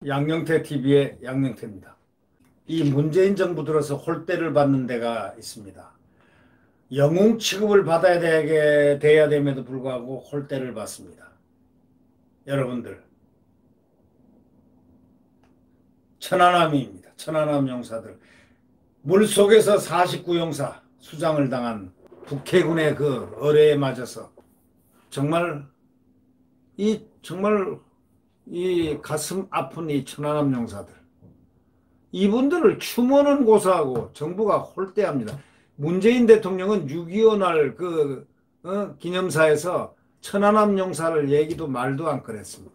양영태 TV의 양영태입니다. 이 문재인 정부 들어서 홀대를 받는 데가 있습니다. 영웅 취급을 받아야 돼야 됨에도 불구하고 홀대를 받습니다. 여러분들, 천안함입니다. 천안함 용사들. 물속에서 49용사 수장을 당한 북해군의 그 어뢰에 맞아서 정말 정말 이 가슴 아픈 이 천안함 용사들. 이분들을 추모는 고사하고 정부가 홀대합니다. 문재인 대통령은 6.25 날 기념사에서 천안함 용사를 얘기도 말도 안 꺼냈습니다.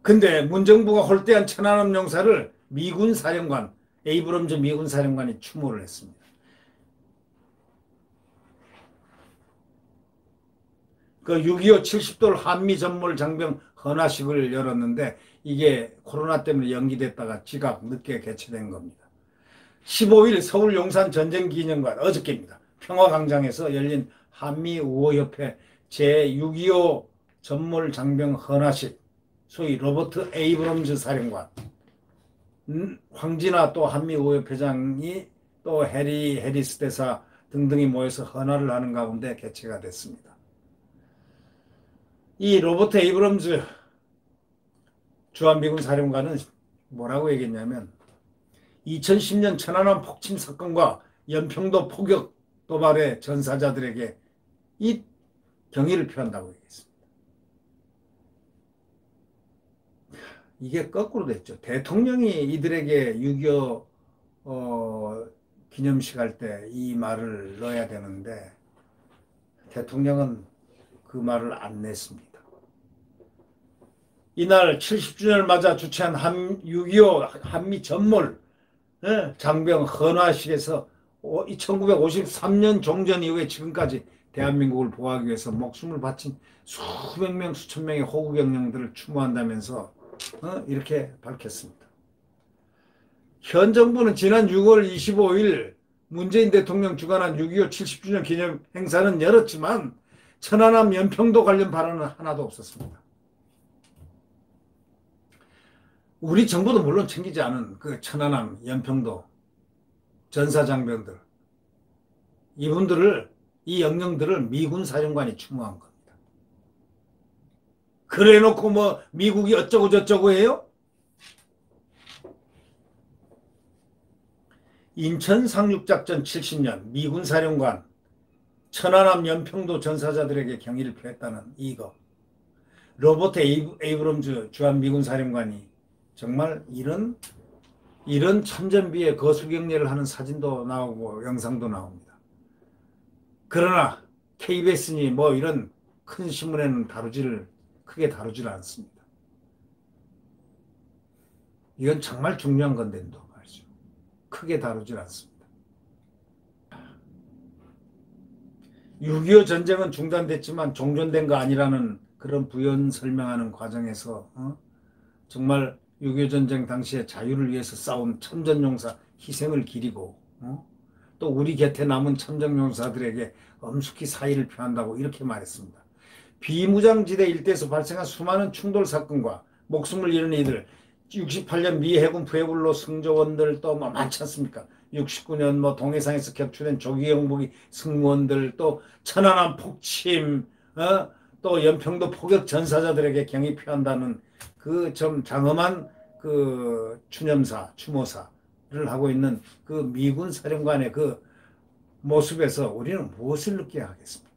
근데 문정부가 홀대한 천안함 용사를 미군 사령관, 에이브럼즈 미군 사령관이 추모를 했습니다. 그 6.25 70돌 한미 전몰 장병 헌화식을 열었는데 이게 코로나 때문에 연기됐다가 지각 늦게 개최된 겁니다. 15일 서울 용산 전쟁기념관 어저께입니다. 평화광장에서 열린 한미우호협회 제6.25 전몰 장병 헌화식, 소위 로버트 에이브럼즈 사령관, 황진아 또 한미우호협회장이 또 해리스 대사 등등이 모여서 헌화를 하는 가운데 개최가 됐습니다. 이 로버트 에이브럼즈 주한미군 사령관은 뭐라고 얘기했냐면 2010년 천안함 폭침 사건과 연평도 포격 도발의 전사자들에게 이 경의를 표한다고 얘기했습니다. 이게 거꾸로 됐죠. 대통령이 이들에게 6.25 기념식 할 때 이 말을 넣어야 되는데 대통령은 그 말을 안 냈습니다. 이날 70주년을 맞아 주최한 6.25 한미 전몰 장병 헌화식에서 1953년 종전 이후에 지금까지 대한민국을 보호하기 위해서 목숨을 바친 수백 명, 수천 명의 호국 영령들을 추모한다면서 이렇게 밝혔습니다. 현 정부는 지난 6월 25일 문재인 대통령 주관한 6.25 70주년 기념 행사는 열었지만 천안함 연평도 관련 발언은 하나도 없었습니다. 우리 정부도 물론 챙기지 않은 그 천안함, 연평도 전사장병들, 이 영령들을 미군 사령관이 추모한 겁니다. 그래 놓고 뭐 미국이 어쩌고 저쩌고 해요? 인천 상륙작전 70년 미군 사령관 천안함 연평도 전사자들에게 경의를 표했다는 이거. 로버트 에이브럼즈 주한미군 사령관이 정말 이런 참전비에 거수경례를 하는 사진도 나오고 영상도 나옵니다. 그러나 KBS니 뭐 이런 큰 신문에는 크게 다루지를 않습니다. 이건 정말 중요한 건데도 말이죠. 크게 다루질 않습니다. 6.25 전쟁은 중단됐지만 종전된 거 아니라는 그런 부연 설명하는 과정에서 정말 6.25 전쟁 당시에 자유를 위해서 싸운 참전용사 희생을 기리고 또 우리 곁에 남은 참전용사들에게 엄숙히 사의를 표한다고 이렇게 말했습니다. 비무장지대 일대에서 발생한 수많은 충돌 사건과 목숨을 잃은 이들, 68년 미 해군 푸에블로 승조원들 또 뭐 많지 않습니까? 69년 뭐 동해상에서 격추된 조기영복이 승무원들, 또 천안함 폭침, 또 연평도 포격 전사자들에게 경의 표한다는 그 좀 장엄한 그 추모사를 하고 있는 그 미군 사령관의 그 모습에서 우리는 무엇을 느껴야 하겠습니까?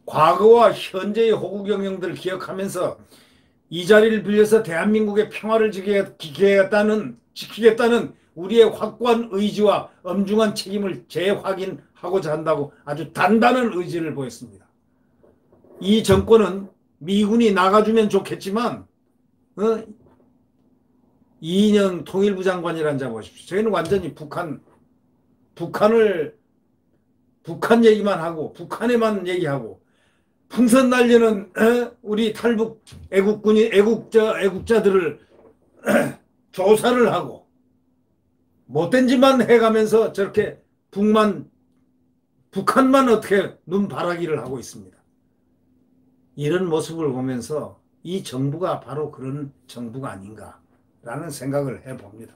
과거와 현재의 호국 영령들을 기억하면서 이 자리를 빌려서 대한민국의 평화를 지키겠다는 우리의 확고한 의지와 엄중한 책임을 재확인하고자 한다고 아주 단단한 의지를 보였습니다. 이 정권은 미군이 나가주면 좋겠지만 이인영 통일부 장관이란 자 보십시오. 저희는 완전히 북한 얘기만 하고 북한에만 얘기하고 풍선 날리는 우리 탈북 애국자들을 조사를 하고 못된 짓만 해가면서 저렇게 북한만 어떻게 눈바라기를 하고 있습니다. 이런 모습을 보면서 이 정부가 바로 그런 정부가 아닌가라는 생각을 해봅니다.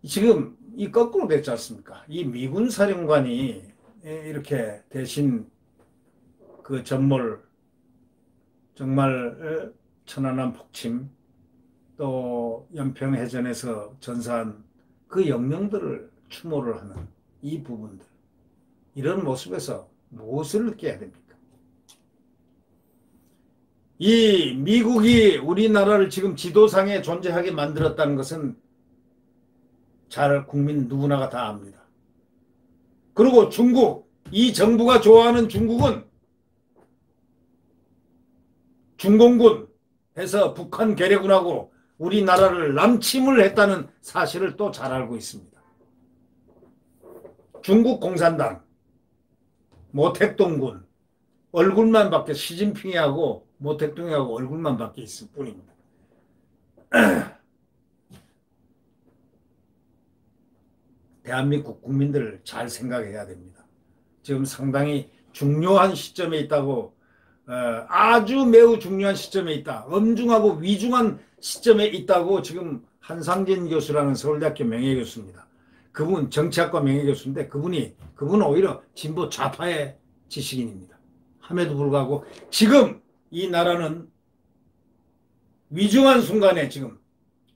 지금 이 거꾸로 됐지 않습니까? 이 미군 사령관이 이렇게 대신 그 전몰 정말 천안함 폭침 또 연평해전에서 전사한 그 영령들을 추모를 하는 이 부분들, 이런 모습에서 무엇을 느껴야 됩니까? 이 미국이 우리나라를 지금 지도상에 존재하게 만들었다는 것은 잘 국민 누구나가 다 압니다. 그리고 중국, 이 정부가 좋아하는 중국은 중공군 해서 북한 괴뢰군하고 우리나라를 남침을 했다는 사실을 또 잘 알고 있습니다. 중국 공산당, 모택동군 얼굴만 밖에 시진핑이하고 모택동이하고 얼굴만 밖에 있을 뿐입니다. 대한민국 국민들을 잘 생각해야 됩니다. 지금 상당히 중요한 시점에 있다고, 아주 매우 중요한 시점에 있다. 엄중하고 위중한 시점에 있다고 지금 한상진 교수라는 서울대학교 명예교수입니다. 그분 정치학과 명예교수인데 그분은 오히려 진보 좌파의 지식인입니다. 함에도 불구하고 지금 이 나라는 위중한 순간에 지금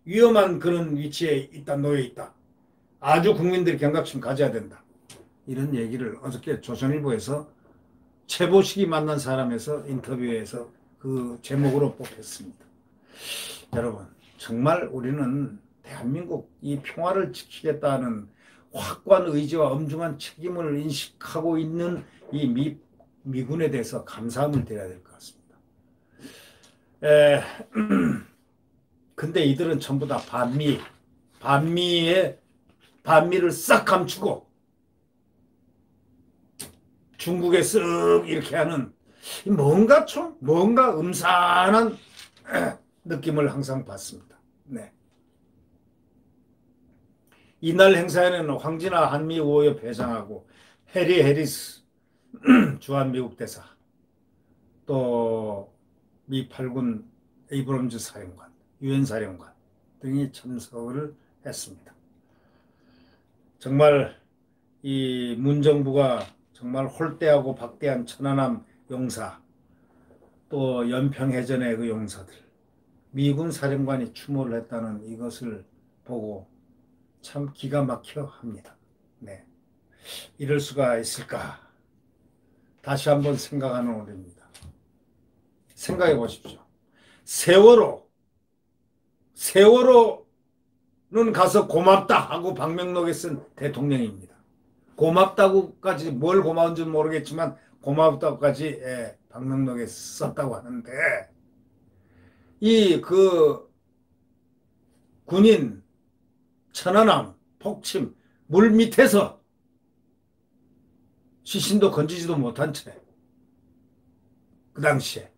위험한 그런 위치에 있다, 놓여 있다. 아주 국민들이 경각심 가져야 된다. 이런 얘기를 어저께 조선일보에서 최보식이 만난 사람에서 인터뷰에서 그 제목으로 뽑혔습니다. 여러분, 정말 우리는 대한민국 이 평화를 지키겠다는 확고한 의지와 엄중한 책임을 인식하고 있는 이 미군에 대해서 감사함을 드려야 될 것 같습니다. 근데 이들은 전부 다 반미를 싹 감추고 중국에 쓱 이렇게 하는 뭔가 음산한 느낌을 항상 받습니다. 네. 이날 행사에는 황진아 한미우호협 회장하고 해리 해리스 주한미국 대사, 또 미 8군 에이브럼즈 사령관, 유엔 사령관 등이 참석을 했습니다. 정말 이 문정부가 정말 홀대하고 박대한 천안함 용사, 또 연평해전의 그 용사들, 미군 사령관이 추모를 했다는 이것을 보고 참 기가 막혀 합니다. 네. 이럴 수가 있을까? 다시 한번 생각하는 오늘입니다. 생각해 보십시오. 세월호는 가서 고맙다 하고 방명록에 쓴 대통령입니다. 고맙다고까지 뭘 고마운지는 모르겠지만 고맙다고까지 방명록에 썼다고 하는데, 이 그 군인 천안함 폭침 물 밑에서 시신도 건지지도 못한 채 그 당시에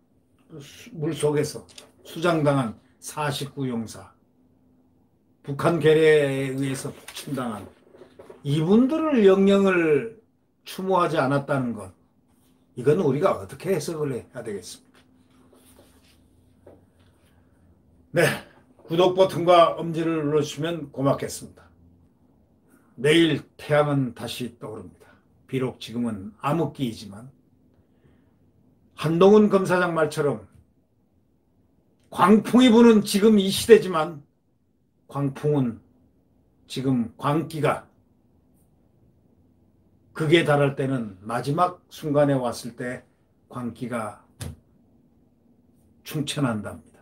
물속에서 수장당한 49용사, 북한 괴뢰에 의해서 폭침당한 이분들을 영령을 추모하지 않았다는 것, 이건 우리가 어떻게 해석을 해야 되겠습니까? 네, 구독 버튼과 엄지를 눌러주시면 고맙겠습니다. 내일 태양은 다시 떠오릅니다. 비록 지금은 암흑기이지만 한동훈 검사장 말처럼 광풍이 부는 지금 이 시대지만 광풍은 지금 광기가 극에 달할 때는 마지막 순간에 왔을 때 광기가 충천한답니다.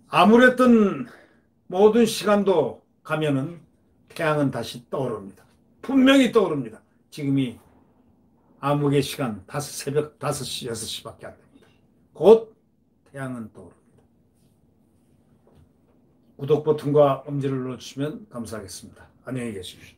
아무랬던 모든 시간도 가면은 태양은 다시 떠오릅니다. 분명히 떠오릅니다. 지금이 암흑의 시간 새벽 5시, 6시밖에 안 됩니다. 곧 태양은 떠오릅니다. 구독 버튼과 엄지를 눌러주시면 감사하겠습니다. 안녕히 계십시오.